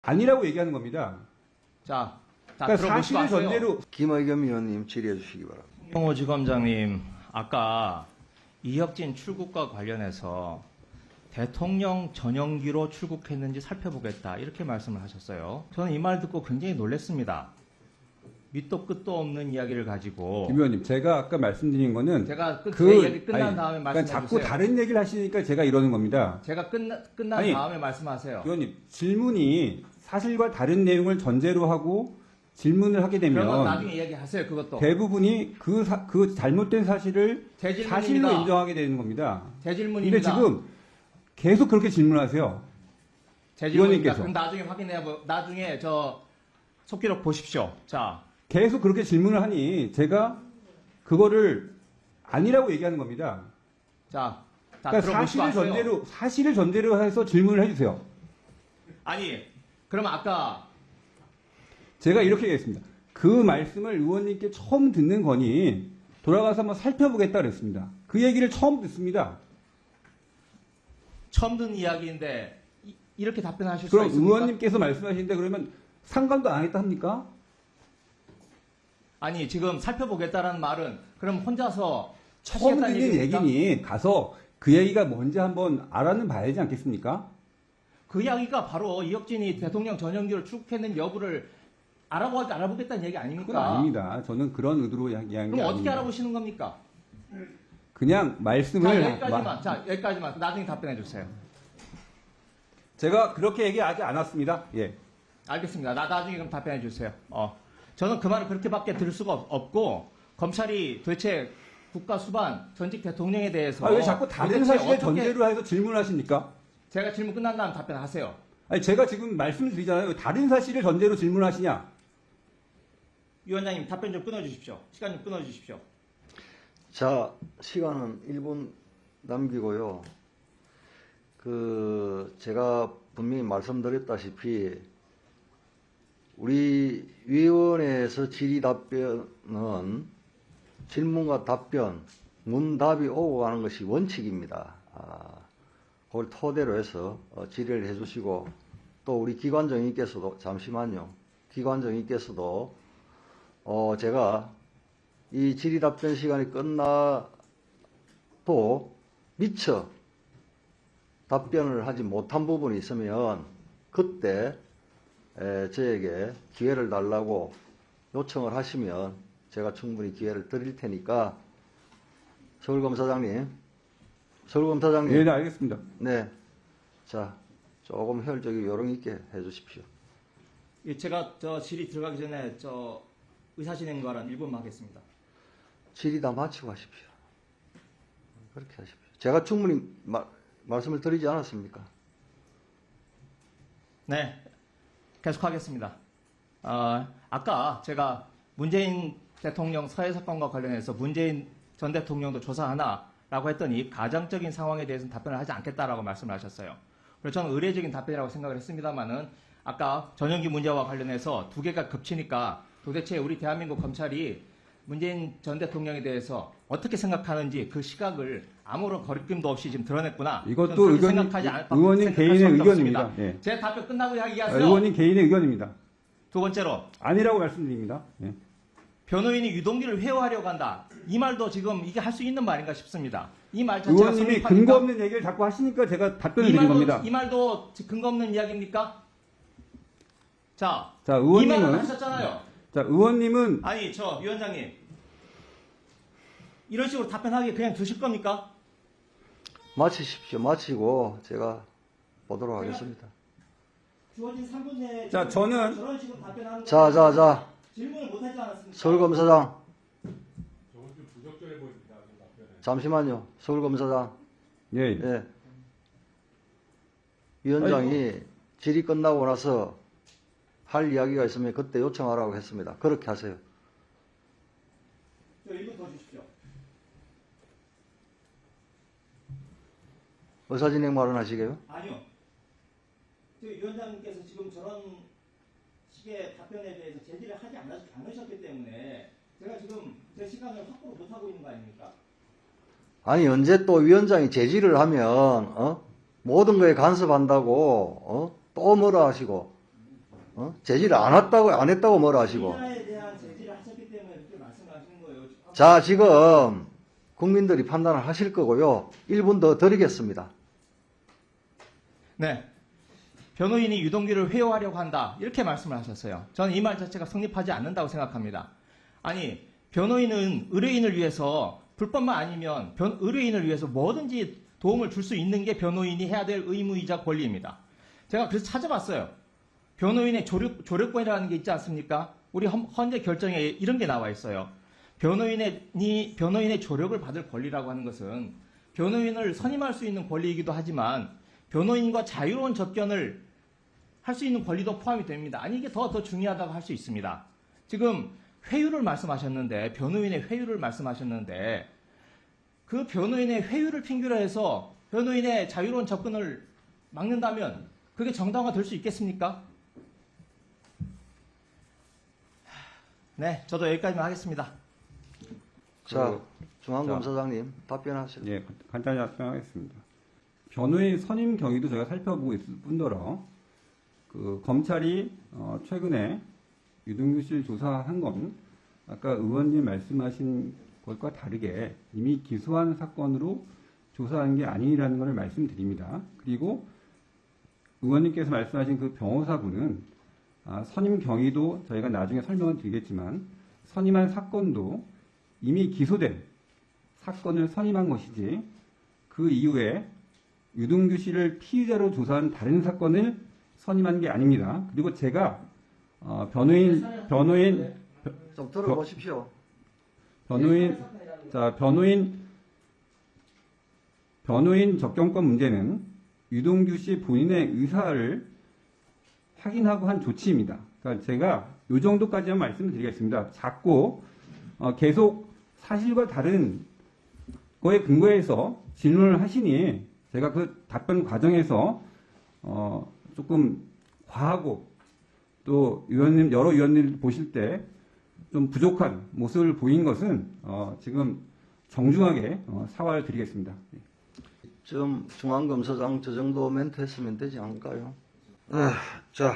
아니라고 얘기하는 겁니다. 자, 그러니까 들어보시고 사실을 하세요. 전제로 김의겸 의원님 질의해 주시기 바랍니다. 홍호지검장님, 아까 이혁진 출국과 관련해서 대통령 전용기로 출국했는지 살펴보겠다 이렇게 말씀을 하셨어요. 저는 이 말 듣고 굉장히 놀랐습니다. 밑도 끝도 없는 이야기를 가지고 김 의원님, 제가 아까 말씀드린 거는 제가 제 얘기 끝난 다음에 그러니까 말씀해 자꾸 주세요. 다른 얘기를 하시니까 제가 이러는 겁니다. 제가 끝난 아니, 다음에 말씀하세요. 의원님, 질문이 사실과 다른 내용을 전제로 하고 질문을 하게 그런 건 되면 나중에 이야기하세요. 그것도. 대부분이 그 잘못된 사실을 제 질문입니다. 사실로 인정하게 되는 겁니다. 제 질문입니다. 근데 지금 계속 그렇게 질문하세요. 제 질문입니다. 의원님께서. 그럼 나중에 저 속기록 보십시오. 자, 계속 그렇게 질문을 하니 제가 그거를 아니라고 얘기하는 겁니다. 다 그러니까 들어보시고 하세요. 사실을 전제로 해서 질문을 해주세요. 아니, 그러면 아까 제가 이렇게 얘기했습니다. 그 말씀을 의원님께 처음 듣는 거니 돌아가서 한번 살펴보겠다 그랬습니다. 그 얘기를 처음 듣습니다. 처음 듣는 이야기인데 이렇게 답변하실 수가 그럼 있습니까? 의원님께서 말씀하시는데 그러면 상관도 안 하겠다 합니까? 아니, 지금 살펴보겠다라는 말은 그럼 혼자서 처음 하시겠다는 듣는 얘기입니까? 얘기니 가서 그 얘기가 뭔지 한번 알아는 봐야 되지 않겠습니까? 그 이야기가 바로 이혁진이 대통령 전용기로 출국했는 여부를 알아보겠다는 얘기 그건 아닙니까? 아닙니다. 저는 그런 의도로 이야기한 게 그럼 아닙니다. 어떻게 알아보시는 겁니까? 그냥 말씀을 여기까지만. 나중에 답변해 주세요. 제가 그렇게 얘기하지 않았습니다. 예. 알겠습니다. 나중에 그럼 답변해 주세요. 저는 그 말을 그렇게밖에 들을 수가 없고 검찰이 도대체 국가 수반 전직 대통령에 대해서 왜 자꾸 다른 도대체 사실을 어떻게- 전제로 해서 질문하십니까? 제가 질문 끝난 다음 답변하세요. 아니 제가 지금 말씀을 드리잖아요. 왜 다른 사실을 전제로 질문하시냐? 위원장님 답변 좀 끊어주십시오. 시간 좀 끊어주십시오. 자, 시간은 1분 남기고요. 제가 분명히 말씀드렸다시피 우리 위원회에서 질의 답변은 질문과 답변, 문답이 오고 가는 것이 원칙입니다. 그걸 토대로 해서 질의를 해주시고 또 우리 기관장님께서도 잠시만요. 기관장님께서도 제가 이 질의 답변 시간이 끝나도 미처 답변을 하지 못한 부분이 있으면 그때 저에게 기회를 달라고 요청을 하시면 제가 충분히 기회를 드릴 테니까 서울검사장님 예, 네, 알겠습니다. 네, 자 조금 효율적이고 요령 있게 해주십시오. 제가 저 질의 들어가기 전에 저 의사진행 발언 1분만 하겠습니다. 질의 다 마치고 하십시오. 그렇게 하십시오. 제가 충분히 말씀을 드리지 않았습니까? 네, 계속하겠습니다. 아까 제가 문재인 대통령 서해 사건과 관련해서 문재인 전 대통령도 조사하나라고 했더니 가정적인 상황에 대해서는 답변을 하지 않겠다라고 말씀을 하셨어요. 그래서 저는 의례적인 답변이라고 생각을 했습니다만은 아까 전용기 문제와 관련해서 두 개가 겹치니까 도대체 우리 대한민국 검찰이 문재인 전 대통령에 대해서 어떻게 생각하는지 그 시각을 아무런 거리낌도 없이 지금 드러냈구나. 이것도 저는 그렇게 의원님 개인의 수밖에 의견입니다. 없습니다. 예. 제 답변 끝나고 이야기하세요. 의원님 개인의 의견입니다. 두 번째로 아니라고 말씀드립니다. 예. 변호인이 유동규를 회유하려고 한다. 이 말도 지금 이게 할 수 있는 말인가 싶습니다. 이 말 자체가 의원님이 성립합니까? 근거 없는 얘기를 자꾸 하시니까 제가 답변을 드린 겁니다. 이 말도 근거 없는 이야기입니까? 자, 자, 이 말은 의원님은 하셨잖아요. 자, 의원님은 아니, 저 위원장님 이런 식으로 답변하기 그냥 두실 겁니까? 마치십시오. 마치고 제가 보도록 하겠습니다. 주어진 3분 내에 자, 저는 저런 식으로 답변하는 자. 질문을 못 하지 않았습니까? 서울검사장. 잠시만요. 서울검사장. 예. 예. 위원장이 질의 끝나고 나서 할 이야기가 있으면 그때 요청하라고 했습니다. 그렇게 하세요. 저 1분 더 주십시오. 의사진행 발언하시게요? 아니요. 저 위원장님께서 지금 저런 식의 답변에 대해서 제지를 하지 않으셨기 때문에 제가 지금 제 시간을 확보를 못하고 있는 거 아닙니까? 아니 언제 또 위원장이 제지를 하면 모든 거에 간섭한다고 또 뭐라 하시고 제지를 안 했다고 뭐라 하시고. 인하에 대한 제지를 하셨기 때문에 이렇게 말씀하시는 거예요. 자, 지금 국민들이 판단을 하실 거고요. 1분 더 드리겠습니다. 네. 변호인이 유동규를 회유하려고 한다. 이렇게 말씀을 하셨어요. 저는 이 말 자체가 성립하지 않는다고 생각합니다. 아니, 변호인은 의뢰인을 위해서 불법만 아니면 의뢰인을 위해서 뭐든지 도움을 줄 수 있는 게 변호인이 해야 될 의무이자 권리입니다. 제가 그래서 찾아봤어요. 변호인의 조력권이라는 게 있지 않습니까? 우리 헌재 결정에 이런 게 나와 있어요. 변호인의 조력을 받을 권리라고 하는 것은 변호인을 선임할 수 있는 권리이기도 하지만 변호인과 자유로운 접견을 할 수 있는 권리도 포함이 됩니다. 아니 이게 더 중요하다고 할 수 있습니다. 지금 회유를 말씀하셨는데 변호인의 회유를 말씀하셨는데 그 변호인의 회유를 핑계로 해서 변호인의 자유로운 접근을 막는다면 그게 정당화 될 수 있겠습니까? 네, 저도 여기까지만 하겠습니다. 자, 중앙검사장님 답변하세요. 예, 간단히 답변하겠습니다. 변호인 선임 경위도 제가 살펴보고 있을 뿐더러 그 검찰이 최근에 유동규 씨를 조사한 건 아까 의원님 말씀하신 것과 다르게 이미 기소한 사건으로 조사한 게 아니라는 것을 말씀드립니다. 그리고 의원님께서 말씀하신 그 변호사분은 선임 경위도 저희가 나중에 설명을 드리겠지만 선임한 사건도 이미 기소된 사건을 선임한 것이지 그 이후에 유동규 씨를 피의자로 조사한 다른 사건을 선임한 게 아닙니다. 그리고 제가 변호인 좀 들어보십시오. 변호인 접견권 문제는 유동규 씨 본인의 의사를 확인하고 한 조치입니다. 그러니까 제가 이 정도까지만 말씀드리겠습니다. 자꾸 계속 사실과 다른 거에 근거해서 질문을 하시니 제가 그 답변 과정에서 조금 과하고 또 여러 의원님 보실 때 좀 부족한 모습을 보인 것은 지금 정중하게 사과를 드리겠습니다. 좀 중앙검사장 저 정도 멘트 했으면 되지 않을까요? 자,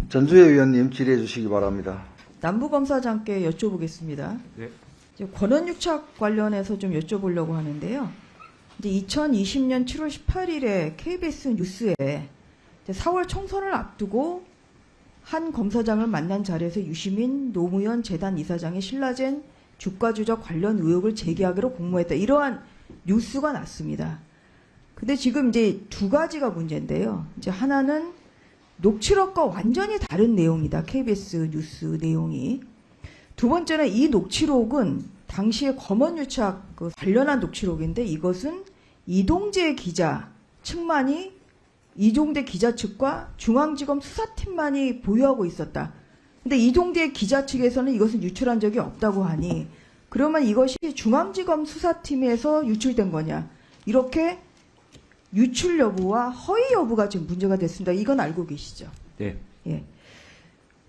전주혜 의원님 질의해 주시기 바랍니다. 남부검사장께 여쭤보겠습니다. 네. 이제 권한유착 관련해서 좀 여쭤보려고 하는데요. 이제 2020년 7월 18일에 KBS 뉴스에 이제 4월 총선을 앞두고 한 검사장을 만난 자리에서 유시민 노무현 재단 이사장이 신라젠 주가 조작 관련 의혹을 제기하기로 공모했다. 이러한 뉴스가 났습니다. 근데 지금 이제 두 가지가 문제인데요. 이제 하나는 녹취록과 완전히 다른 내용이다. KBS 뉴스 내용이. 두 번째는 이 녹취록은 당시에 검언유착 관련한 녹취록인데 이것은 이동재 기자 측만이 이종대 기자 측과 중앙지검 수사팀만이 보유하고 있었다. 근데 이종대 기자 측에서는 이것은 유출한 적이 없다고 하니 그러면 이것이 중앙지검 수사팀에서 유출된 거냐. 이렇게 유출 여부와 허위 여부가 지금 문제가 됐습니다. 이건 알고 계시죠? 네. 예.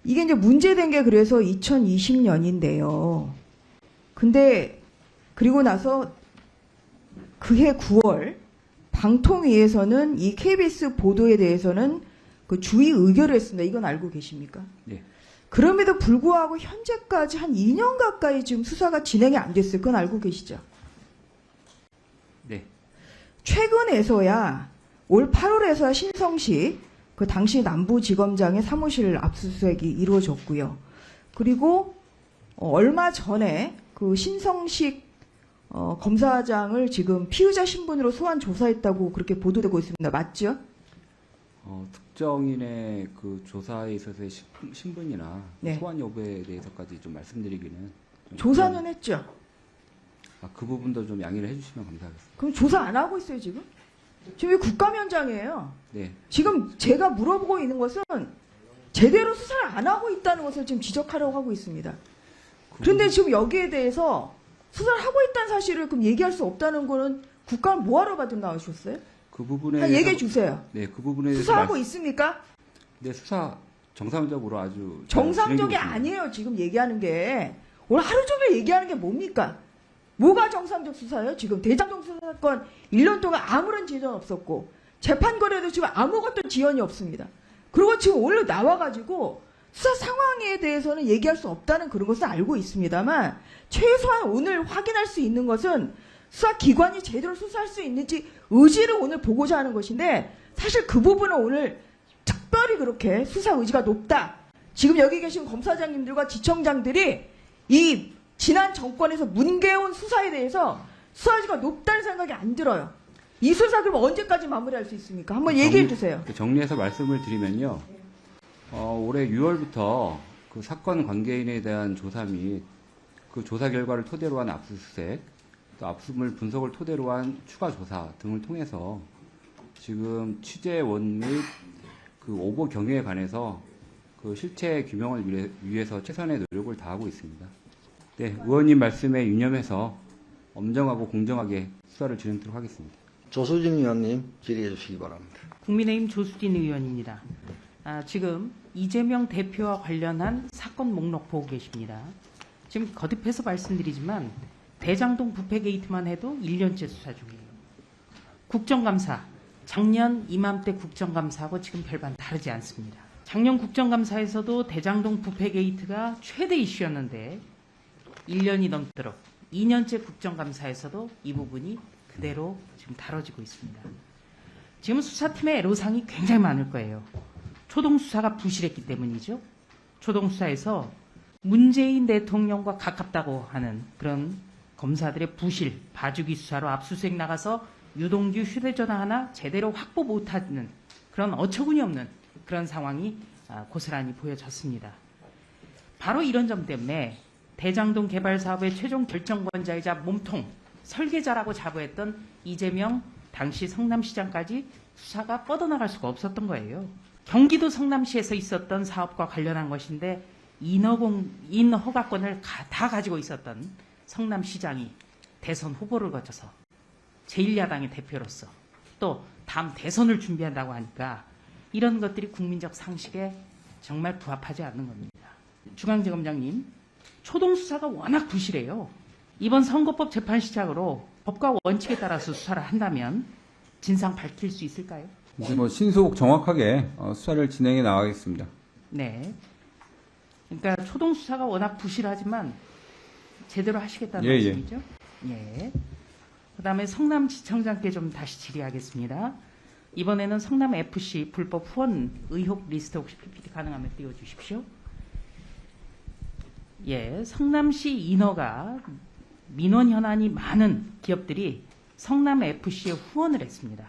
이게 이제 문제된 게 그래서 2020년인데요. 근데 그리고 나서 그해 9월 방통위에서는 이 KBS 보도에 대해서는 그 주의 의결을 했습니다. 이건 알고 계십니까? 네. 그럼에도 불구하고 현재까지 한 2년 가까이 지금 수사가 진행이 안 됐어요. 그건 알고 계시죠? 네. 최근에서야 올 8월에서야 신성식 그 당시 남부지검장의 사무실 압수수색이 이루어졌고요. 그리고 얼마 전에 그 신성식 검사장을 지금 피의자 신분으로 소환 조사했다고 그렇게 보도되고 있습니다. 맞죠? 특정인의 그 조사에 있어서의 신분이나 네. 소환 여부에 대해서까지 좀 말씀드리기는 좀 조사는 했죠? 그 부분도 좀 양해를 해주시면 감사하겠습니다. 그럼 조사 안 하고 있어요, 지금? 지금 국감현장이에요. 네, 지금 제가 물어보고 있는 것은 제대로 수사를 안 하고 있다는 것을 지금 지적하려고 하고 있습니다. 그런데 지금 여기에 대해서 수사를 하고 있다는 사실을 그럼 얘기할 수 없다는 거는 국감 뭐하러 받은 나오셨어요? 그 부분에 한 얘기해 주세요. 네, 그 부분에 대해서 수사하고 있습니까? 네, 수사 정상적으로 아주 잘 정상적이 진행되고 있습니다. 아니에요. 지금 얘기하는 게. 오늘 하루 종일 얘기하는 게 뭡니까? 뭐가 정상적 수사예요? 지금 대장동 수사 사건 1년 동안 아무런 지연 없었고 재판 거래도 지금 아무것도 지연이 없습니다. 그리고 지금 오늘 나와가지고 수사 상황에 대해서는 얘기할 수 없다는 그런 것은 알고 있습니다만 최소한 오늘 확인할 수 있는 것은 수사기관이 제대로 수사할 수 있는지 의지를 오늘 보고자 하는 것인데 사실 그 부분은 오늘 특별히 그렇게 수사 의지가 높다. 지금 여기 계신 검사장님들과 지청장들이 이 지난 정권에서 문개온 수사에 대해서 수사 의지가 높다는 생각이 안 들어요. 이 수사 그럼 언제까지 마무리할 수 있습니까? 한번 얘기해 주세요. 정리해서 말씀을 드리면요. 올해 6월부터 그 사건 관계인에 대한 조사 및 그 조사 결과를 토대로 한 압수수색, 또 압수물 분석을 토대로 한 추가 조사 등을 통해서 지금 취재원 및 그 오보 경위에 관해서 그 실체 규명을 위해서 최선의 노력을 다하고 있습니다. 네, 의원님 말씀에 유념해서 엄정하고 공정하게 수사를 진행토록 하겠습니다. 조수진 의원님 질의해 주시기 바랍니다. 국민의힘 조수진 의원입니다. 지금 이재명 대표와 관련한 사건 목록 보고 계십니다. 지금 거듭해서 말씀드리지만 대장동 부패 게이트만 해도 1년째 수사 중이에요. 국정감사, 작년 이맘때 국정감사하고 지금 별반 다르지 않습니다. 작년 국정감사에서도 대장동 부패 게이트가 최대 이슈였는데 1년이 넘도록 2년째 국정감사에서도 이 부분이 그대로 지금 다뤄지고 있습니다. 지금 수사팀의 애로사항이 굉장히 많을 거예요. 초동수사가 부실했기 때문이죠. 초동수사에서 문재인 대통령과 가깝다고 하는 그런 검사들의 부실, 봐주기 수사로 압수수색 나가서 유동규 휴대전화 하나 제대로 확보 못하는 그런 어처구니 없는 그런 상황이 고스란히 보여졌습니다. 바로 이런 점 때문에 대장동 개발 사업의 최종 결정권자이자 몸통, 설계자라고 자부했던 이재명 당시 성남시장까지 수사가 뻗어나갈 수가 없었던 거예요. 경기도 성남시에서 있었던 사업과 관련한 것인데 인허가권을 다 가지고 있었던 성남시장이 대선 후보를 거쳐서 제1야당의 대표로서 또 다음 대선을 준비한다고 하니까 이런 것들이 국민적 상식에 정말 부합하지 않는 겁니다. 중앙지검장님, 초동수사가 워낙 부실해요. 이번 선거법 재판 시작으로 법과 원칙에 따라서 수사를 한다면 진상 밝힐 수 있을까요? 이제 뭐 신속 정확하게 수사를 진행해 나가겠습니다. 네. 그러니까 초동수사가 워낙 부실하지만 제대로 하시겠다는 예, 예. 말씀이죠? 예. 그다음에 성남지청장께 좀 다시 질의하겠습니다. 이번에는 성남FC 불법 후원 의혹 리스트 혹시 PPT 가능하면 띄워주십시오. 예, 성남시 인허가 민원 현안이 많은 기업들이 성남FC에 후원을 했습니다.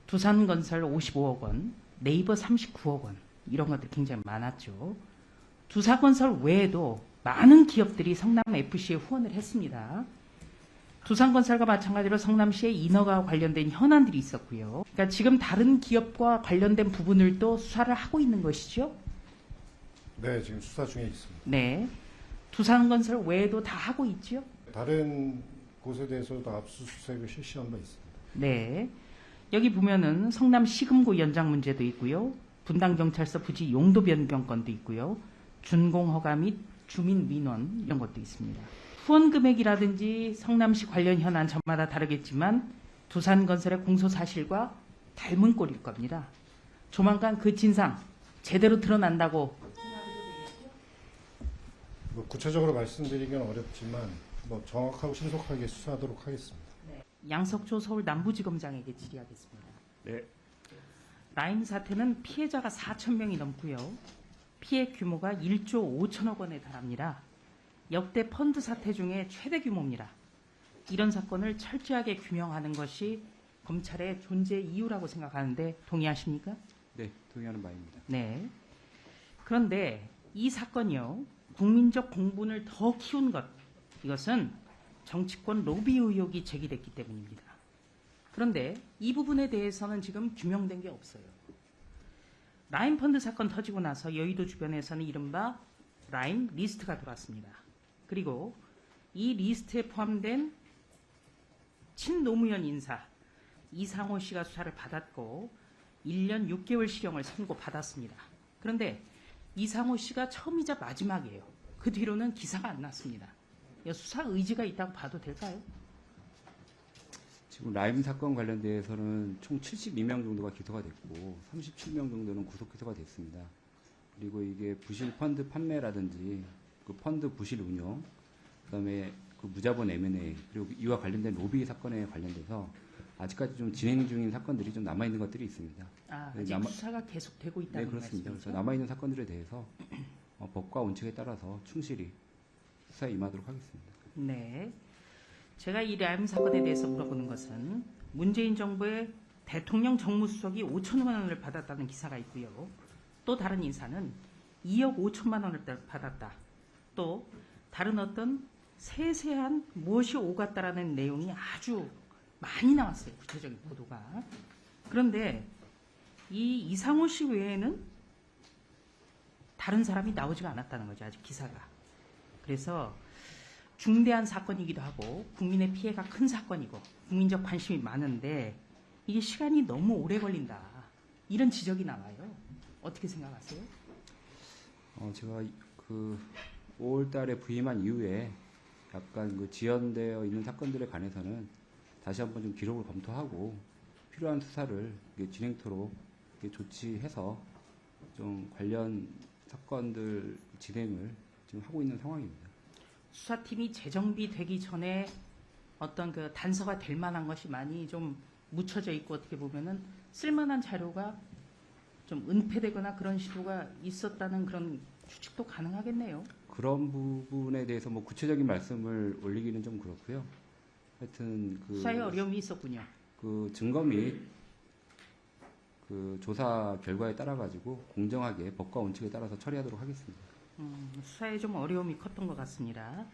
두산건설 55억 원, 네이버 39억 원 이런 것들이 굉장히 많았죠. 두산건설 외에도 많은 기업들이 성남FC에 후원을 했습니다. 두산건설과 마찬가지로 성남시에 인허가와 관련된 현안들이 있었고요. 그러니까 지금 다른 기업과 관련된 부분을 또 수사를 하고 있는 것이죠. 네, 지금 수사 중에 있습니다. 네. 두산건설 외에도 다 하고 있죠. 다른 곳에 대해서도 압수수색을 실시한 바 있습니다. 네. 여기 보면은 성남 시금구 연장 문제도 있고요. 분당경찰서 부지 용도 변경건도 있고요. 준공허가 및 주민 민원 이런 것도 있습니다. 후원 금액이라든지 성남시 관련 현안 저마다 다르겠지만 두산건설의 공소 사실과 닮은 꼴일 겁니다. 조만간 그 진상 제대로 드러난다고. 뭐 구체적으로 말씀드리기는 어렵지만 뭐 정확하고 신속하게 수사하도록 하겠습니다. 양석조 서울 남부지검장에게 질의하겠습니다. 네. 라임 사태는 피해자가 4천 명이 넘고요. 피해 규모가 1조 5천억 원에 달합니다. 역대 펀드 사태 중에 최대 규모입니다. 이런 사건을 철저하게 규명하는 것이 검찰의 존재 이유라고 생각하는데 동의하십니까? 네, 동의하는 바입니다. 네. 그런데 이 사건이요. 국민적 공분을 더 키운 것. 이것은 정치권 로비 의혹이 제기됐기 때문입니다. 그런데 이 부분에 대해서는 지금 규명된 게 없어요. 라임 펀드 사건 터지고 나서 여의도 주변에서는 이른바 라임 리스트가 돌았습니다. 그리고 이 리스트에 포함된 친노무현 인사 이상호 씨가 수사를 받았고 1년 6개월 실형을 선고받았습니다. 그런데 이상호 씨가 처음이자 마지막이에요. 그 뒤로는 기사가 안 났습니다. 수사 의지가 있다고 봐도 될까요? 지금 라임 사건 관련돼서는 총 72명 정도가 기소가 됐고 37명 정도는 구속 기소가 됐습니다. 그리고 이게 부실 펀드 판매라든지 그 펀드 부실 운용, 그다음에 그 무자본 M&A 그리고 이와 관련된 로비 사건에 관련돼서 아직까지 좀 진행 중인 사건들이 좀 남아 있는 것들이 있습니다. 아, 네, 아직 수사가 계속되고 네, 있다는 그렇습니다. 말씀이죠? 그래서 남아 있는 사건들에 대해서 법과 원칙에 따라서 충실히 수사에 임하도록 하겠습니다. 네. 제가 이 라임 사건에 대해서 물어보는 것은 문재인 정부의 대통령 정무수석이 5천만 원을 받았다는 기사가 있고요. 또 다른 인사는 2억 5천만 원을 받았다. 또 다른 어떤 세세한 무엇이 오갔다라는 내용이 아주 많이 나왔어요. 구체적인 보도가. 그런데 이 이상호 씨 외에는 다른 사람이 나오지가 않았다는 거죠. 아직 기사가. 그래서 중대한 사건이기도 하고 국민의 피해가 큰 사건이고 국민적 관심이 많은데 이게 시간이 너무 오래 걸린다. 이런 지적이 나와요. 어떻게 생각하세요? 제가 그 5월 달에 부임한 이후에 약간 그 지연되어 있는 사건들에 관해서는 다시 한번 좀 기록을 검토하고 필요한 수사를 이게 진행토록 이렇게 조치해서 좀 관련 사건들 진행을 지금 하고 있는 상황입니다. 수사팀이 재정비되기 전에 어떤 그 단서가 될 만한 것이 많이 좀 묻혀져 있고 어떻게 보면은 쓸만한 자료가 좀 은폐되거나 그런 시도가 있었다는 그런 추측도 가능하겠네요. 그런 부분에 대해서 뭐 구체적인 말씀을 올리기는 좀 그렇고요. 하여튼 그 수사에 어려움이 있었군요. 그 증거 및 그 조사 결과에 따라 가지고 공정하게 법과 원칙에 따라서 처리하도록 하겠습니다. 수사에 좀 어려움이 컸던 것 같습니다.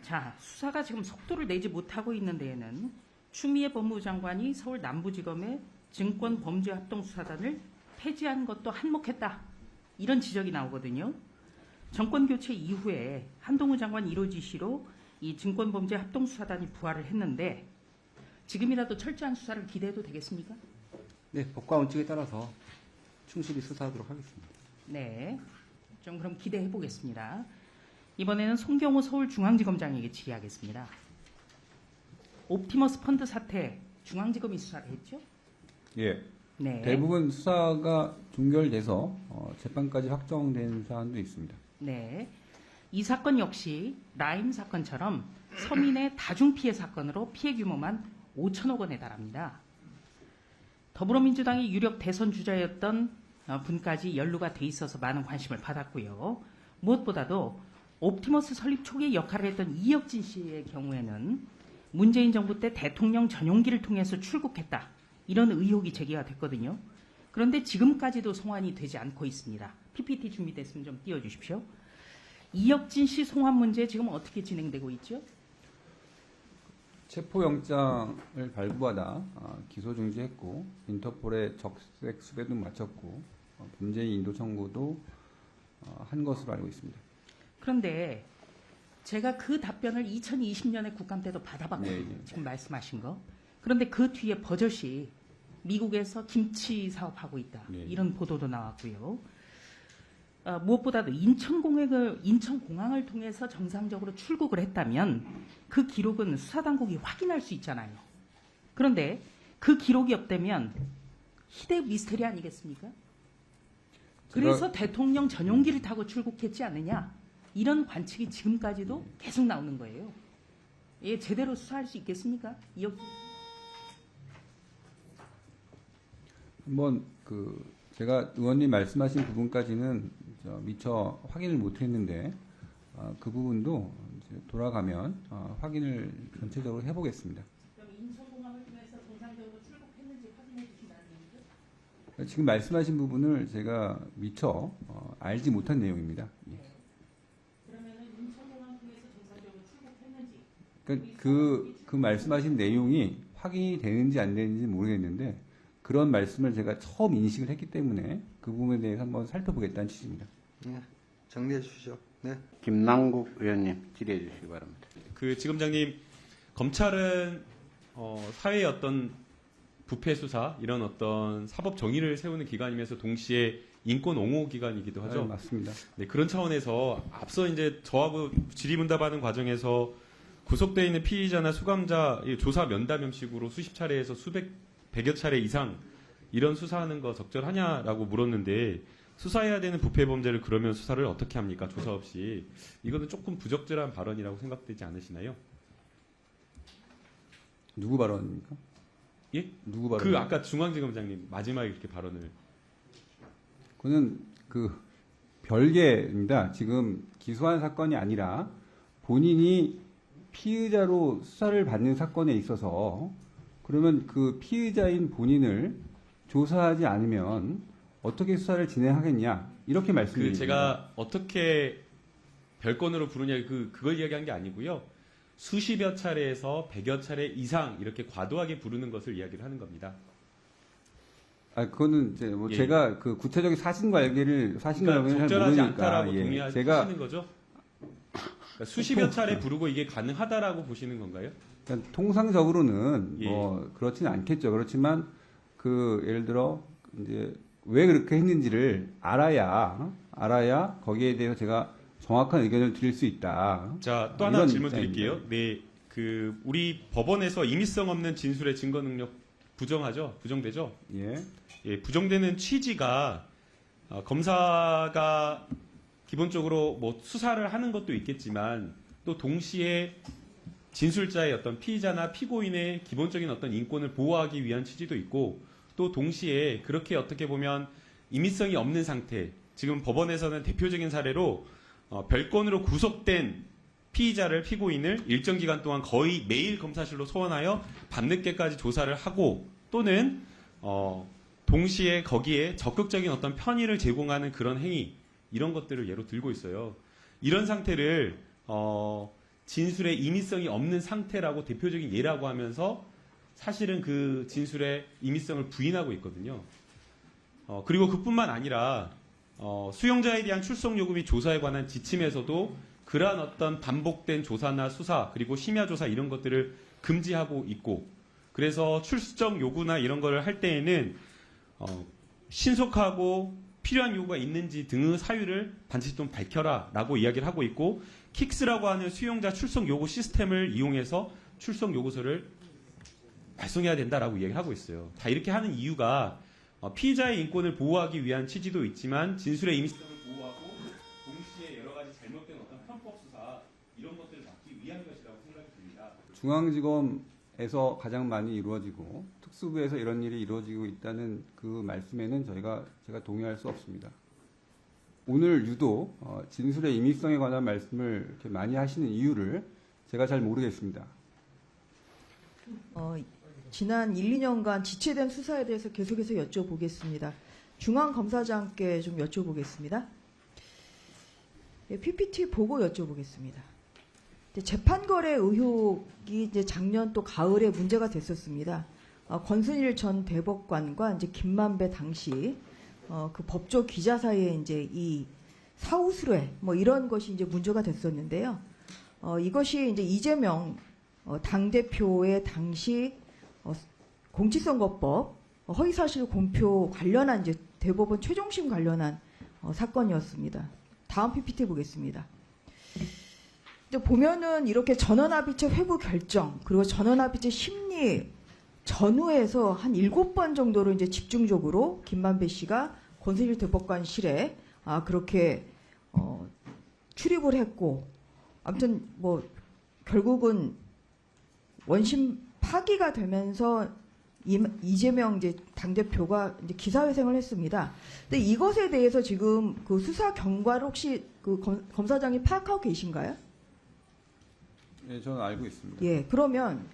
자, 수사가 지금 속도를 내지 못하고 있는 데에는 추미애 법무부 장관이 서울 남부지검의 증권범죄합동수사단을 폐지한 것도 한몫했다. 이런 지적이 나오거든요. 정권교체 이후에 한동훈 장관 1호 지시로 이 증권범죄합동수사단이 부활을 했는데 지금이라도 철저한 수사를 기대해도 되겠습니까? 네, 법과 원칙에 따라서 충실히 수사하도록 하겠습니다. 네. 좀 그럼 기대해 보겠습니다. 이번에는 송경호 서울중앙지검장에게 질의하겠습니다. 옵티머스 펀드 사태 중앙지검이 수사를 했죠? 예. 네. 대부분 수사가 종결돼서 재판까지 확정된 사안도 있습니다. 네. 이 사건 역시 라임 사건처럼 서민의 다중피해 사건으로 피해 규모만 5천억 원에 달합니다. 더불어민주당의 유력 대선 주자였던 분까지 연루가 돼 있어서 많은 관심을 받았고요. 무엇보다도 옵티머스 설립 초기에 역할을 했던 이혁진 씨의 경우에는 문재인 정부 때 대통령 전용기를 통해서 출국했다. 이런 의혹이 제기가 됐거든요. 그런데 지금까지도 송환이 되지 않고 있습니다. PPT 준비됐으면 좀 띄워주십시오. 이혁진 씨 송환 문제 지금 어떻게 진행되고 있죠? 체포영장을 발부하다 기소 중지했고 인터폴에 적색 수배도 마쳤고 범죄인 인도 청구도 한 것으로 알고 있습니다. 그런데 제가 그 답변을 2020년에 국감 때도 받아봤거든요. 네. 지금 말씀하신 거. 그런데 그 뒤에 버젓이 미국에서 김치 사업하고 있다. 네. 이런 보도도 나왔고요. 무엇보다도 인천공항을 통해서 정상적으로 출국을 했다면 그 기록은 수사당국이 확인할 수 있잖아요. 그런데 그 기록이 없다면 희대 미스터리 아니겠습니까? 그래서 대통령 전용기를 타고 출국했지 않느냐 이런 관측이 지금까지도 계속 나오는 거예요. 예, 제대로 수사할 수 있겠습니까? 한번 제가 의원님 말씀하신 부분까지는 미처 확인을 못했는데 그 부분도 이제 돌아가면 확인을 전체적으로 해보겠습니다. 그럼 인천공항을 통해서 정상적으로 출국했는지 확인해 주신다는 얘기죠? 지금 말씀하신 부분을 제가 미처 알지 못한 내용입니다. 예. 그러면은 인천공항 통해서 정상적으로 출국했는지 그러니까 그 말씀하신 내용이 확인이 되는지 안 되는지 모르겠는데 그런 말씀을 제가 처음 인식을 했기 때문에 그 부분에 대해서 한번 살펴보겠다는 취지입니다. 네, 정리해 주시죠. 네. 김남국 의원님 질의해 주시기 바랍니다. 그 지검장님, 검찰은 사회의 어떤 부패 수사 이런 어떤 사법 정의를 세우는 기관이면서 동시에 인권 옹호 기관이기도 하죠. 네, 맞습니다. 네, 그런 차원에서 앞서 이제 저하고 질의응답하는 과정에서 구속되어 있는 피의자나 수감자 조사 면담형식으로 수십 차례에서 백여 차례 이상 이런 수사하는 거 적절하냐라고 물었는데 수사해야 되는 부패 범죄를 그러면 수사를 어떻게 합니까? 조사 없이. 이거는 조금 부적절한 발언이라고 생각되지 않으시나요? 누구 발언입니까? 예? 누구 발언? 그 아까 중앙지검장님 마지막에 이렇게 발언을 그는 그 별개입니다. 지금 기소한 사건이 아니라 본인이 피의자로 수사를 받는 사건에 있어서 그러면 그 피의자인 본인을 조사하지 않으면 어떻게 수사를 진행하겠냐 이렇게 말씀드립니다. 제가 어떻게 별건으로 부르냐 그걸 이야기한 게 아니고요. 수십여 차례에서 백여 차례 이상 이렇게 과도하게 부르는 것을 이야기를 하는 겁니다. 그거는 이제 뭐 예. 제가 그 구체적인 사실관계를 잘 적절하지 모르니까 않다라고 예. 동의하시는 제가 거죠? 그러니까 수십여 차례 부르고 이게 가능하다라고 보시는 건가요? 그러니까 통상적으로는 예. 뭐 그렇지는 않겠죠. 그렇지만 그 예를 들어 이제 왜 그렇게 했는지를 알아야 거기에 대해서 제가 정확한 의견을 드릴 수 있다. 자, 또 하나 이런 질문 입장입니다. 드릴게요. 네, 우리 법원에서 임의성 없는 진술의 증거 능력 부정되죠? 예. 예, 부정되는 취지가 검사가 기본적으로 뭐 수사를 하는 것도 있겠지만 또 동시에 진술자의 어떤 피의자나 피고인의 기본적인 어떤 인권을 보호하기 위한 취지도 있고 또 동시에 그렇게 어떻게 보면 임의성이 없는 상태 지금 법원에서는 대표적인 사례로 별건으로 구속된 피고인을 일정 기간 동안 거의 매일 검사실로 소환하여 밤늦게까지 조사를 하고 또는 동시에 거기에 적극적인 어떤 편의를 제공하는 그런 행위 이런 것들을 예로 들고 있어요. 이런 상태를 진술의 임의성이 없는 상태라고 대표적인 예라고 하면서 사실은 그 진술의 임의성을 부인하고 있거든요. 그리고 그뿐만 아니라 수용자에 대한 출석 요구 및 조사에 관한 지침에서도 그러한 어떤 반복된 조사나 수사 그리고 심야 조사 이런 것들을 금지하고 있고 그래서 출석 요구나 이런 거를 할 때에는 신속하고 필요한 요구가 있는지 등의 사유를 반드시 좀 밝혀라라고 이야기를 하고 있고 킥스라고 하는 수용자 출석 요구 시스템을 이용해서 출석 요구서를 발송해야 된다라고 이야기를 하고 있어요. 다 이렇게 하는 이유가 피의자의 인권을 보호하기 위한 취지도 있지만 진술의 임의성을 보호하고 동시에 여러 가지 잘못된 어떤 편법 수사 이런 것들을 막기 위한 것이라고 생각이 듭니다. 중앙지검에서 가장 많이 이루어지고 특수부에서 이런 일이 이루어지고 있다는 그 말씀에는 제가 동의할 수 없습니다. 오늘 유독 진술의 임의성에 관한 말씀을 이렇게 많이 하시는 이유를 제가 잘 모르겠습니다. 지난 1, 2년간 지체된 수사에 대해서 계속해서 여쭤보겠습니다. 중앙검사장께 좀 여쭤보겠습니다. PPT 보고 여쭤보겠습니다. 재판거래 의혹이 이제 작년 또 가을에 문제가 됐었습니다. 권순일 전 대법관과 이제 김만배 당시 그 법조 기자 사이에 이제 이 사후수뢰 뭐 이런 것이 이제 문제가 됐었는데요. 이것이 이제 이재명 당대표의 당시 공직선거법 허위사실 공표 관련한 이제 대법원 최종심 관련한 사건이었습니다. 다음 PPT 보겠습니다. 이제 보면은 이렇게 전원합의체 회부 결정 그리고 전원합의체 심리 전후에서 한 7번 정도로 이제 집중적으로 김만배 씨가 권순일 대법관실에 그렇게 출입을 했고 아무튼 뭐 결국은 원심 파기가 되면서 이재명 이제 당대표가 이제 기사회생을 했습니다. 근데 이것에 대해서 지금 그 수사 경과를 혹시 그 검사장이 파악하고 계신가요? 예, 저는 알고 있습니다. 예, 그러면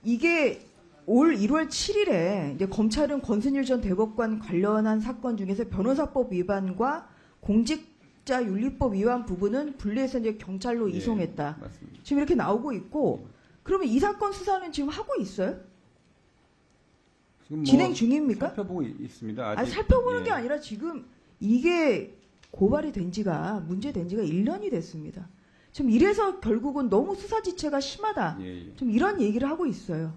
이게 올 1월 7일에 이제 검찰은 권순일 전 대법관 관련한 사건 중에서 변호사법 위반과 공직자윤리법 위반 부분은 분리해서 이제 경찰로 예, 이송했다. 맞습니다. 지금 이렇게 나오고 있고, 그러면 이 사건 수사는 지금 하고 있어요? 지금 뭐 진행 중입니까? 살펴보고 있습니다. 아니, 아직, 살펴보는 예. 게 아니라 지금 이게 고발이 된 지가 문제된 지가 1년이 됐습니다. 지금 이래서 결국은 너무 수사 지체가 심하다. 예, 예. 좀 이런 얘기를 하고 있어요.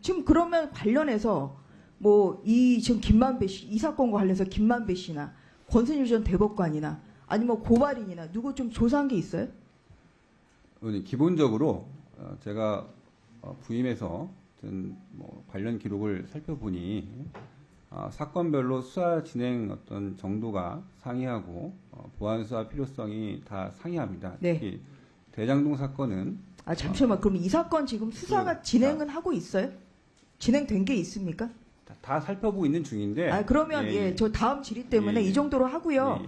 지금 그러면 관련해서 뭐 이 지금 김만배 씨, 이 사건과 관련해서 김만배 씨나 권순일 전 대법관이나 아니면 고발인이나 누구 좀 조사한 게 있어요? 의원님, 기본적으로 제가 부임해서 뭐 관련 기록을 살펴보니 사건별로 수사 진행 어떤 정도가 상이하고 보안 수사 필요성이 다 상이합니다. 네. 특히 대장동 사건은 잠시만. 그럼 이 사건 지금 수사가 진행은 하고 있어요? 진행된 게 있습니까? 다 살펴보고 있는 중인데. 그러면 저 다음 질의 때문에 이 정도로 하고요. 예.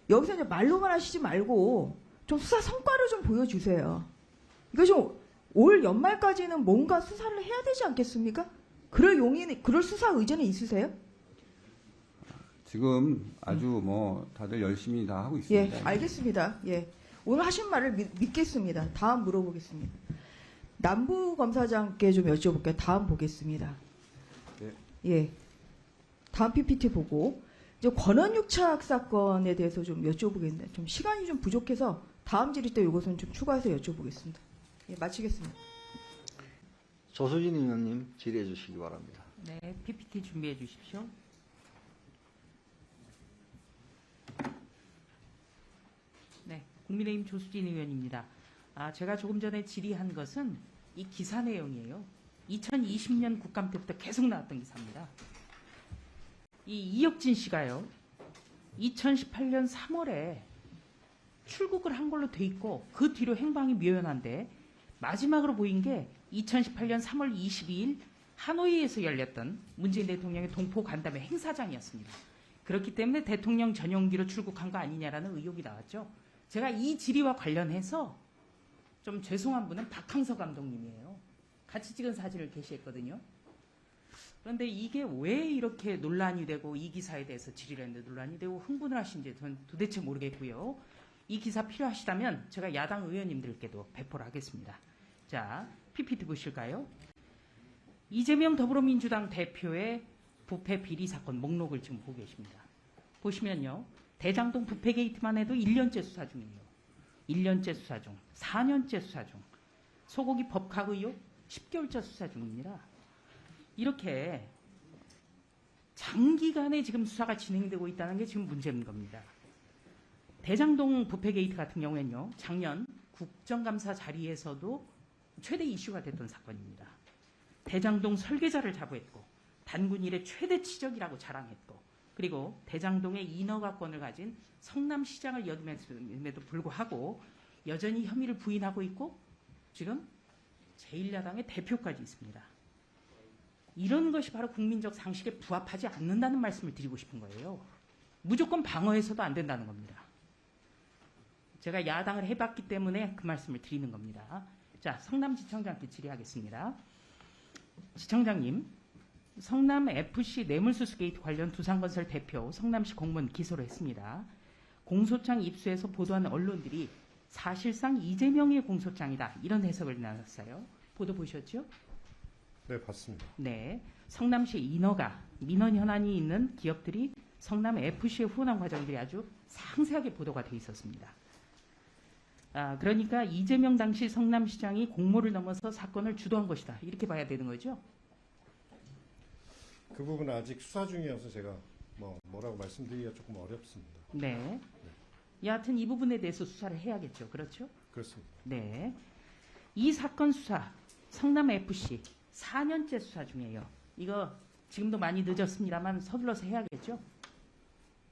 여기서 이제 말로만 하시지 말고 좀 수사 성과를 좀 보여주세요. 이거 좀 올 연말까지는 뭔가 수사를 해야 되지 않겠습니까? 그럴 수사 의지는 있으세요? 지금 아주 뭐 다들 열심히 다 하고 있습니다. 예, 알겠습니다. 예, 오늘 하신 말을 믿겠습니다. 다음 물어보겠습니다. 남부 검사장께 좀 여쭤볼게요. 다음 보겠습니다. 네. 예, 다음 PPT 보고 이제 권한유착 사건에 대해서 좀 여쭤보겠는데 좀 시간이 좀 부족해서 다음 질의 때 이것은 좀 추가해서 여쭤보겠습니다. 예, 마치겠습니다. 조수진 의원님 질의해 주시기 바랍니다. 네, PPT 준비해 주십시오. 네, 국민의힘 조수진 의원입니다. 제가 조금 전에 질의한 것은 이 기사 내용이에요. 2020년 국감 때부터 계속 나왔던 기사입니다. 이 이혁진 씨가요, 2018년 3월에 출국을 한 걸로 돼 있고 그 뒤로 행방이 묘연한데 마지막으로 보인 게 2018년 3월 22일 하노이에서 열렸던 문재인 대통령의 동포 간담회 행사장이었습니다. 그렇기 때문에 대통령 전용기로 출국한 거 아니냐라는 의혹이 나왔죠. 제가 이 질의와 관련해서 좀 죄송한 분은 박항서 감독님이에요. 같이 찍은 사진을 게시했거든요. 그런데 이게 왜 이렇게 논란이 되고 이 기사에 대해서 질의를 했는데 논란이 되고 흥분을 하신지 저는 도대체 모르겠고요. 이 기사 필요하시다면 제가 야당 의원님들께도 배포를 하겠습니다. 자, PPT 보실까요? 이재명 더불어민주당 대표의 부패 비리 사건 목록을 지금 보고 계십니다. 보시면요. 대장동 부패 게이트만 해도 1년째 수사 중이에요. 1년째 수사 중, 4년째 수사 중, 소고기 법학 의혹 10개월째 수사 중입니다. 이렇게 장기간에 지금 수사가 진행되고 있다는 게 지금 문제인 겁니다. 대장동 부패 게이트 같은 경우에는요, 작년 국정감사 자리에서도 최대 이슈가 됐던 사건입니다. 대장동 설계자를 자부했고 단군 일의 최대 치적이라고 자랑했고 그리고 대장동의 인허가권을 가진 성남시장을 여김에도 불구하고 여전히 혐의를 부인하고 있고 지금 제1야당의 대표까지 있습니다. 이런 것이 바로 국민적 상식에 부합하지 않는다는 말씀을 드리고 싶은 거예요. 무조건 방어해서도 안 된다는 겁니다. 제가 야당을 해봤기 때문에 그 말씀을 드리는 겁니다. 자, 성남지청장께 질의하겠습니다. 지청장님, 성남FC 뇌물수수 게이트 관련 두산건설 대표 성남시 공무원 기소를 했습니다. 공소장 입수해서 보도한 언론들이 사실상 이재명의 공소장이다. 이런 해석을 나눴어요. 보도 보셨죠? 네, 봤습니다. 네. 성남시 인허가, 민원 현안이 있는 기업들이 성남FC에 후원한 과정들이 아주 상세하게 보도가 돼 있었습니다. 그러니까 이재명 당시 성남시장이 공모를 넘어서 사건을 주도한 것이다. 이렇게 봐야 되는 거죠? 그 부분은 아직 수사 중이어서 제가 뭐라고 말씀드리기가 조금 어렵습니다. 네. 여하튼 이 부분에 대해서 수사를 해야겠죠. 그렇죠? 그렇습니다. 네. 이 사건 수사, 성남FC 4년째 수사 중이에요. 이거 지금도 많이 늦었습니다만 서둘러서 해야겠죠?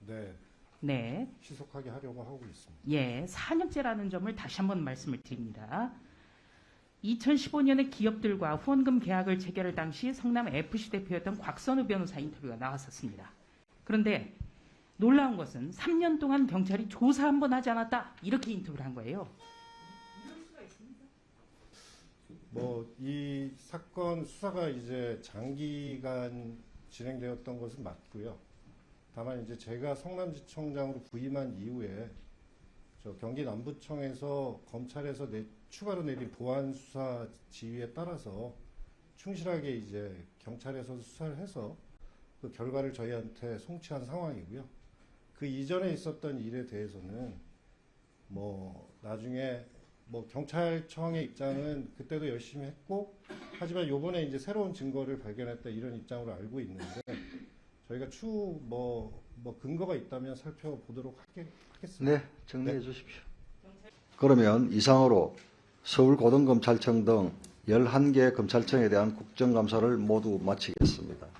네, 네. 시속하게 하려고 하고 있습니다. 예, 4년째라는 점을 다시 한번 말씀을 드립니다. 2015년에 기업들과 후원금 계약을 체결할 당시 성남FC 대표였던 곽선우 변호사 인터뷰가 나왔었습니다. 그런데 놀라운 것은 3년 동안 경찰이 조사 한 번 하지 않았다. 이렇게 인터뷰를 한 거예요. 이 사건 수사가 이제 장기간 진행되었던 것은 맞고요. 다만 이제 제가 성남지청장으로 부임한 이후에 경기 남부청에서 검찰에서 추가로 내린 보안 수사 지휘에 따라서 충실하게 이제 경찰에서 수사를 해서 그 결과를 저희한테 송치한 상황이고요. 그 이전에 있었던 일에 대해서는 나중에 경찰청의 입장은 그때도 열심히 했고 하지만 요번에 이제 새로운 증거를 발견했다 이런 입장으로 알고 있는데 저희가 추후 근거가 있다면 살펴보도록 하겠습니다. 네, 정리해 주십시오. 그러면 이상으로 서울고등검찰청 등 11개 검찰청에 대한 국정감사를 모두 마치겠습니다.